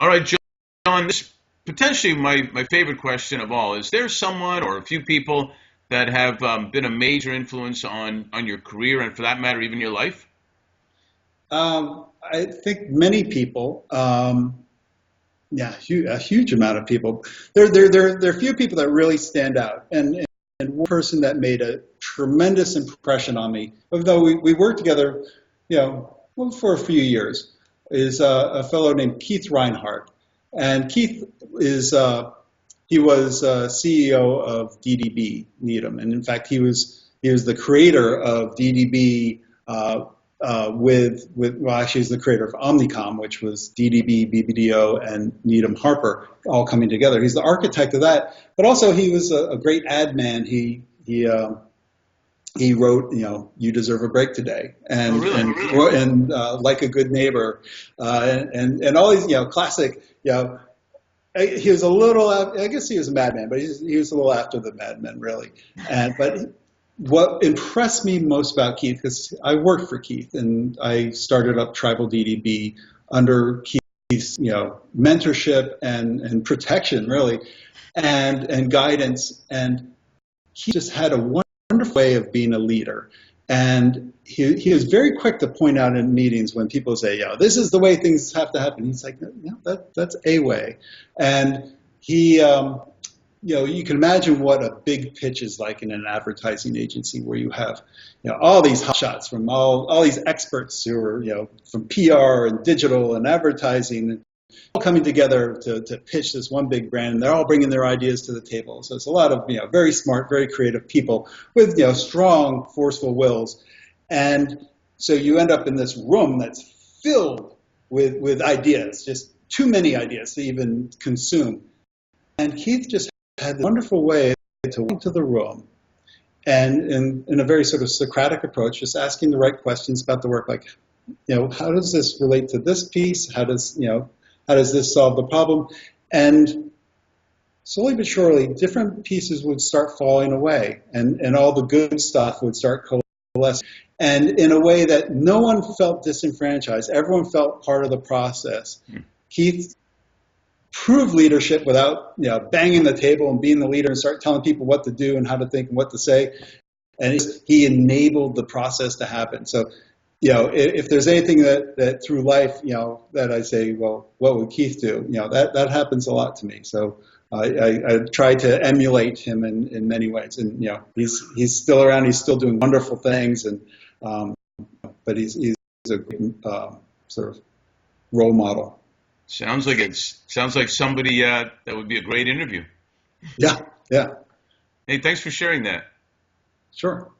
All right, John, this potentially my favorite question of all. Is there someone or a few people that have been a major influence on your career and for that matter, even your life? I think many people, yeah, a huge amount of people. There are few people that really stand out, and one person that made a tremendous impression on me, although we worked together, well, for a few years, is a fellow named Keith Reinhardt, and Keith is he was CEO of DDB Needham, and in fact he was the creator of DDB. Well, actually, he's the creator of Omnicom, which was DDB, BBDO, and Needham Harper all coming together. He's the architect of that, but also he was a great ad man. He wrote, "You Deserve a Break Today," Oh, and really? Like a Good Neighbor, and all these, classic, he was a little, I guess he was a madman, but he was a little after the madmen, really. But what impressed me most about Keith, because I worked for Keith and I started up Tribal DDB under Keith's, mentorship and protection, really, and guidance. And he just had a wonderful way of being a leader. And he was very quick to point out in meetings when people say, this is the way things have to happen. He's like, no, that's a way. And he, you can imagine what a big pitch is like in an advertising agency where you have, all these hot shots from all these experts who are, from PR and digital and advertising, all coming together to pitch this one big brand, and they're all bringing their ideas to the table. So it's a lot of, very smart, very creative people with, strong, forceful wills. And so you end up in this room that's filled with ideas, just too many ideas to even consume. And Keith just had a wonderful way to walk into the room and in a very sort of Socratic approach, just asking the right questions about the work, like, how does this relate to this piece? How does this solve the problem? And slowly but surely, different pieces would start falling away, and all the good stuff would start coalescing. And in a way that no one felt disenfranchised, everyone felt part of the process. Keith proved leadership without, banging the table and being the leader and start telling people what to do and how to think and what to say. And he enabled the process to happen. So, if there's anything that through life, that I say, well, what would Keith do? That happens a lot to me. So I try to emulate him in many ways. And, he's still around. He's still doing wonderful things. And but he's a great sort of role model. Sounds like somebody that would be a great interview. Yeah, yeah. Hey, thanks for sharing that. Sure.